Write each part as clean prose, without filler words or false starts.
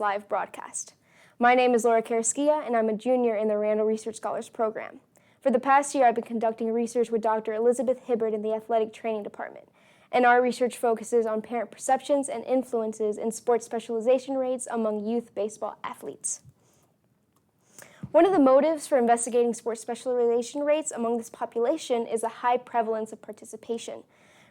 live broadcast. My name is Carrasquilla, and I'm a junior in the Randall Research Scholars Program. For the past year, I've been conducting research with Dr. Elizabeth Hibbard in the Athletic Training Department, and our research focuses on parent perceptions and influences in sports specialization rates among youth baseball athletes. One of the motives for investigating sports specialization rates among this population is a high prevalence of participation.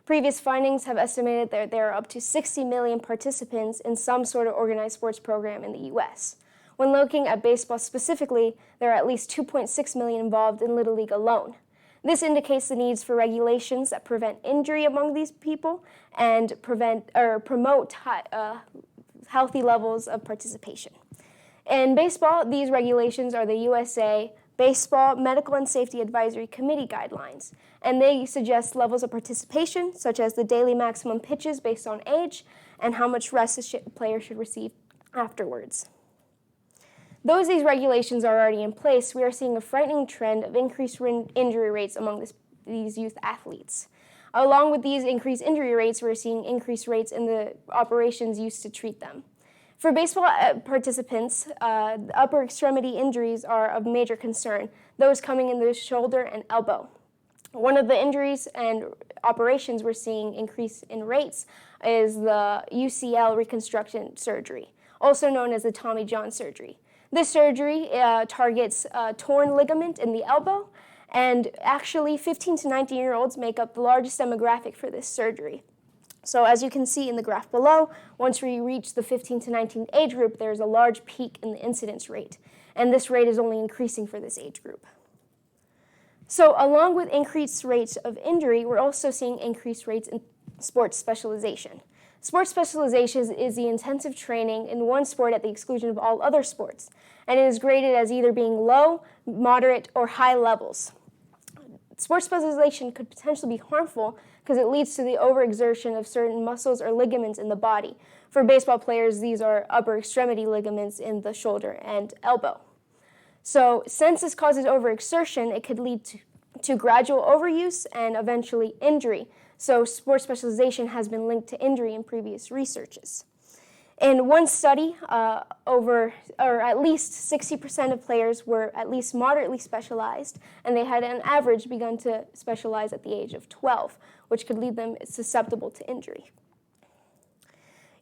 Previous findings have estimated that there are up to 60 million participants in some sort of organized sports program in the U.S. When looking at baseball specifically, there are at least 2.6 million involved in Little League alone. This indicates the needs for regulations that prevent injury among these people and promote healthy levels of participation. In baseball, these regulations are the USA Baseball Medical and Safety Advisory Committee guidelines, and they suggest levels of participation, such as the daily maximum pitches based on age and how much rest a player should receive afterwards. Though these regulations are already in place, we are seeing a frightening trend of increased injury rates among these youth athletes. Along with these increased injury rates, we're seeing increased rates in the operations used to treat them. For baseball participants, upper extremity injuries are of major concern, those coming in the shoulder and elbow. One of the injuries and operations we're seeing increase in rates is the UCL reconstruction surgery, also known as the Tommy John surgery. This surgery targets torn ligament in the elbow, and actually 15 to 19-year-olds make up the largest demographic for this surgery. So as you can see in the graph below, once we reach the 15 to 19 age group, there's a large peak in the incidence rate, and this rate is only increasing for this age group. So along with increased rates of injury, we're also seeing increased rates in sports specialization. Sports specialization is the intensive training in one sport at the exclusion of all other sports, and it is graded as either being low, moderate, or high levels. Sports specialization could potentially be harmful because it leads to the overexertion of certain muscles or ligaments in the body. For baseball players, these are upper extremity ligaments in the shoulder and elbow. So since this causes overexertion, it could lead to gradual overuse and eventually injury. So sports specialization has been linked to injury in previous researches. In one study, at least 60% of players were at least moderately specialized, and they had on average begun to specialize at the age of 12, which could leave them susceptible to injury.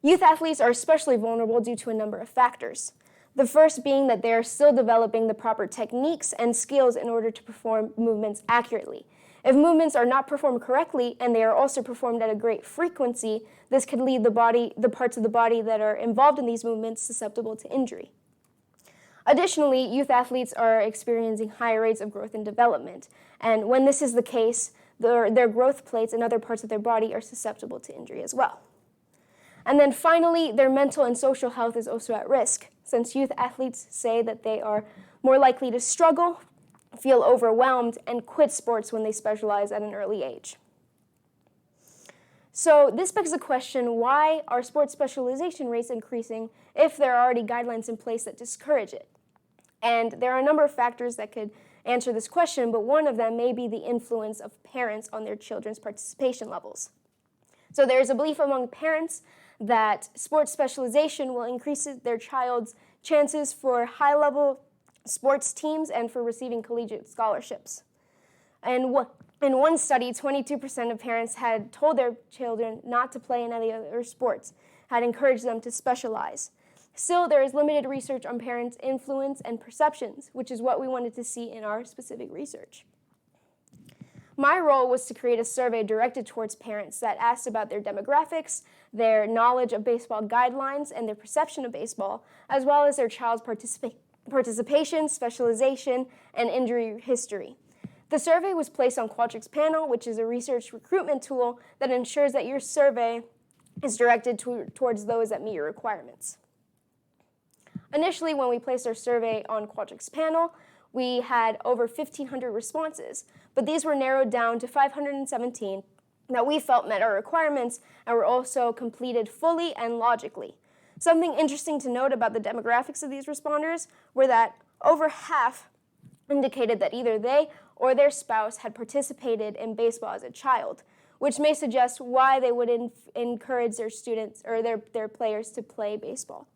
Youth athletes are especially vulnerable due to a number of factors. The first being that they are still developing the proper techniques and skills in order to perform movements accurately. If movements are not performed correctly and they are also performed at a great frequency, this could leave the parts of the body that are involved in these movements susceptible to injury. Additionally, youth athletes are experiencing higher rates of growth and development, and when this is the case, their growth plates and other parts of their body are susceptible to injury as well. And then finally, their mental and social health is also at risk, since youth athletes say that they are more likely to struggle, feel overwhelmed, and quit sports when they specialize at an early age. So this begs the question, why are sports specialization rates increasing if there are already guidelines in place that discourage it? And there are a number of factors that could answer this question, but one of them may be the influence of parents on their children's participation levels. So there is a belief among parents that sports specialization will increase their child's chances for high-level sports teams and for receiving collegiate scholarships. And in one study, 22% of parents had told their children not to play in any other sports, had encouraged them to specialize. Still, there is limited research on parents' influence and perceptions, which is what we wanted to see in our specific research. My role was to create a survey directed towards parents that asked about their demographics, their knowledge of baseball guidelines, and their perception of baseball, as well as their child's participation, specialization, and injury history. The survey was placed on Qualtrics Panel, which is a research recruitment tool that ensures that your survey is directed towards those that meet your requirements. Initially, when we placed our survey on Qualtrics Panel, we had over 1,500 responses, but these were narrowed down to 517 that we felt met our requirements and were also completed fully and logically. Something interesting to note about the demographics of these responders were that over half indicated that either they or their spouse had participated in baseball as a child, which may suggest why they would encourage their students or their players to play baseball.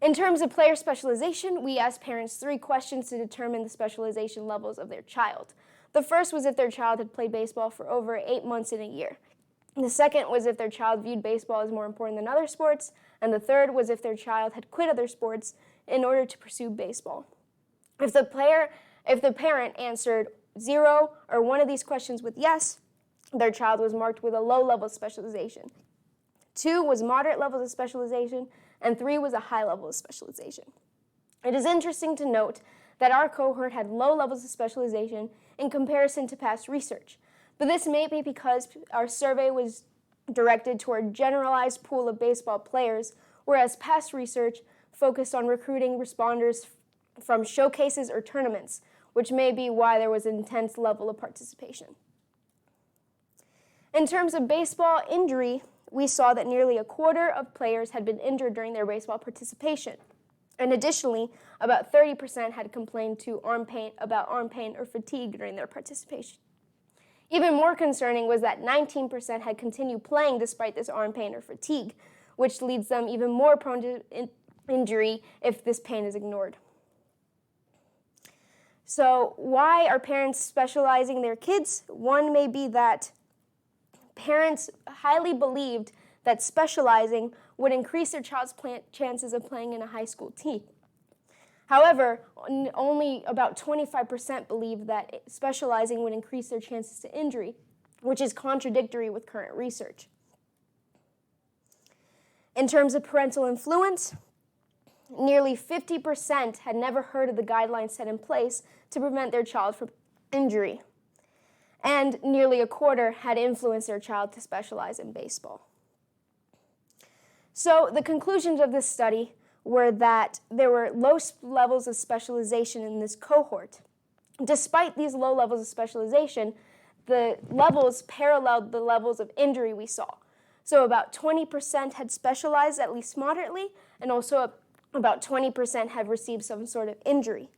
In terms of player specialization, we asked parents 3 questions to determine the specialization levels of their child. The first was if their child had played baseball for over 8 months in a year. The second was if their child viewed baseball as more important than other sports. And the third was if their child had quit other sports in order to pursue baseball. If the parent answered 0 or one of these questions with yes, their child was marked with a low level of specialization. 2 was moderate levels of specialization, and 3 was a high level of specialization. It is interesting to note that our cohort had low levels of specialization in comparison to past research, but this may be because our survey was directed toward a generalized pool of baseball players, whereas past research focused on recruiting responders from showcases or tournaments, which may be why there was an intense level of participation. In terms of baseball injury, we saw that nearly a quarter of players had been injured during their baseball participation. And additionally, about 30% had complained about arm pain or fatigue during their participation. Even more concerning was that 19% had continued playing despite this arm pain or fatigue, which leads them even more prone to injury if this pain is ignored. So why are parents specializing their kids? One may be that parents highly believed that specializing would increase their child's chances of playing in a high school team. However, only about 25% believed that specializing would increase their chances to injury, which is contradictory with current research. In terms of parental influence, nearly 50% had never heard of the guidelines set in place to prevent their child from injury, and nearly a quarter had influenced their child to specialize in baseball. So the conclusions of this study were that there were low levels of specialization in this cohort. Despite these low levels of specialization, the levels paralleled the levels of injury we saw. So about 20% had specialized at least moderately, and also about 20% had received some sort of injury.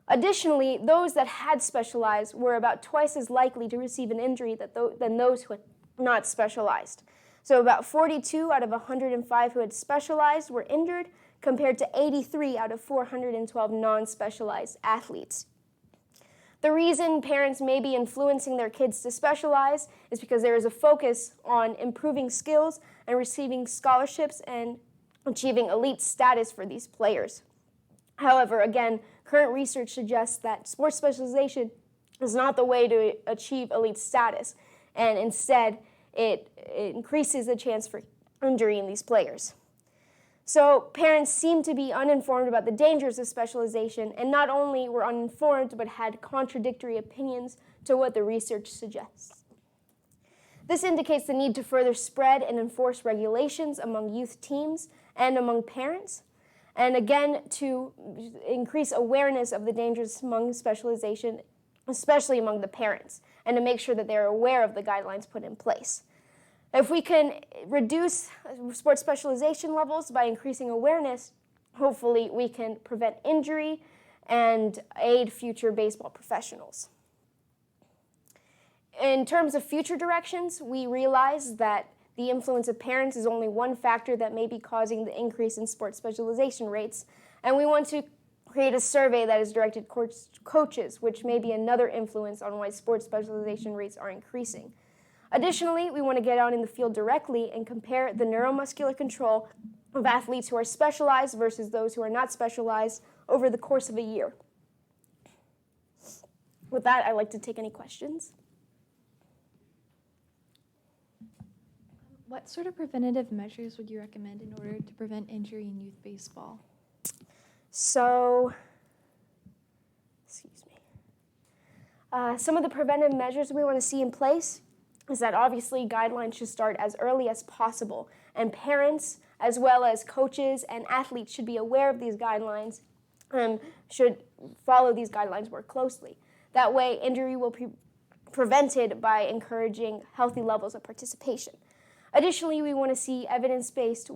Additionally, those that had specialized were about twice as likely to receive an injury than those who had not specialized. So about 42 out of 105 who had specialized were injured, compared to 83 out of 412 non-specialized athletes. The reason parents may be influencing their kids to specialize is because there is a focus on improving skills and receiving scholarships and achieving elite status for these players. However, again, current research suggests that sports specialization is not the way to achieve elite status, and instead it increases the chance for injury in these players. So parents seem to be uninformed about the dangers of specialization, and not only were uninformed, but had contradictory opinions to what the research suggests. This indicates the need to further spread and enforce regulations among youth teams and among parents, and again, to increase awareness of the dangers among specialization, especially among the parents, and to make sure that they're aware of the guidelines put in place. If we can reduce sports specialization levels by increasing awareness, hopefully we can prevent injury and aid future baseball professionals. In terms of future directions, we realize that the influence of parents is only one factor that may be causing the increase in sports specialization rates, and we want to create a survey that is directed towards coaches, which may be another influence on why sports specialization rates are increasing. Additionally, we want to get out in the field directly and compare the neuromuscular control of athletes who are specialized versus those who are not specialized over the course of a year. With that, I'd like to take any questions. What sort of preventative measures would you recommend in order to prevent injury in youth baseball? So, some of the preventive measures we want to see in place is that obviously guidelines should start as early as possible, and parents as well as coaches and athletes should be aware of these guidelines and should follow these guidelines more closely. That way, injury will be prevented by encouraging healthy levels of participation. Additionally, we want to see evidence-based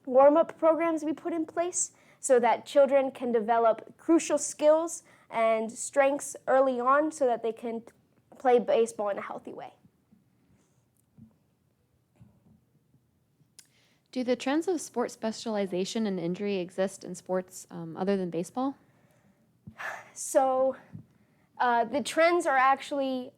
warm-up programs be put in place so that children can develop crucial skills and strengths early on so that they can play baseball in a healthy way. Do the trends of sports specialization and injury exist in sports other than baseball? So the trends are actually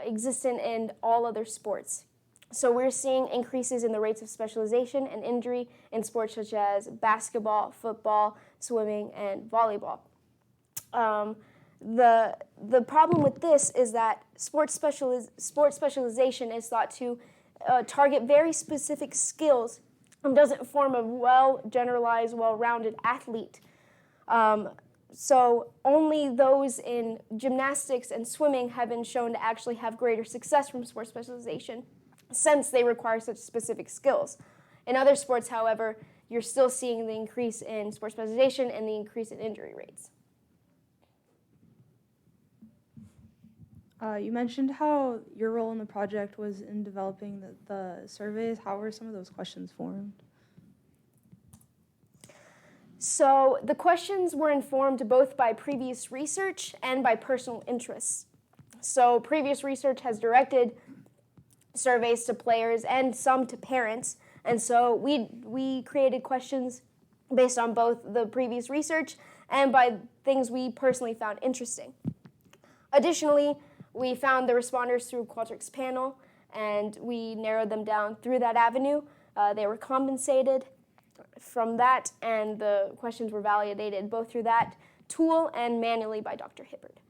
existent in all other sports. So we're seeing increases in the rates of specialization and injury in sports such as basketball, football, swimming, and volleyball. The problem with this is that sports specialization is thought to target very specific skills and doesn't form a well-generalized, well-rounded athlete. So only those in gymnastics and swimming have been shown to actually have greater success from sports specialization, since they require such specific skills. In other sports, however, you're still seeing the increase in sports specialization and the increase in injury rates. You mentioned how your role in the project was in developing the surveys. How were some of those questions formed? So the questions were informed both by previous research and by personal interests. So previous research has directed surveys to players and some to parents, and so we created questions based on both the previous research and by things we personally found interesting. Additionally, we found the responders through Qualtrics panel, and we narrowed them down through that avenue. They were compensated from that, and the questions were validated both through that tool and manually by Dr. Hibbard.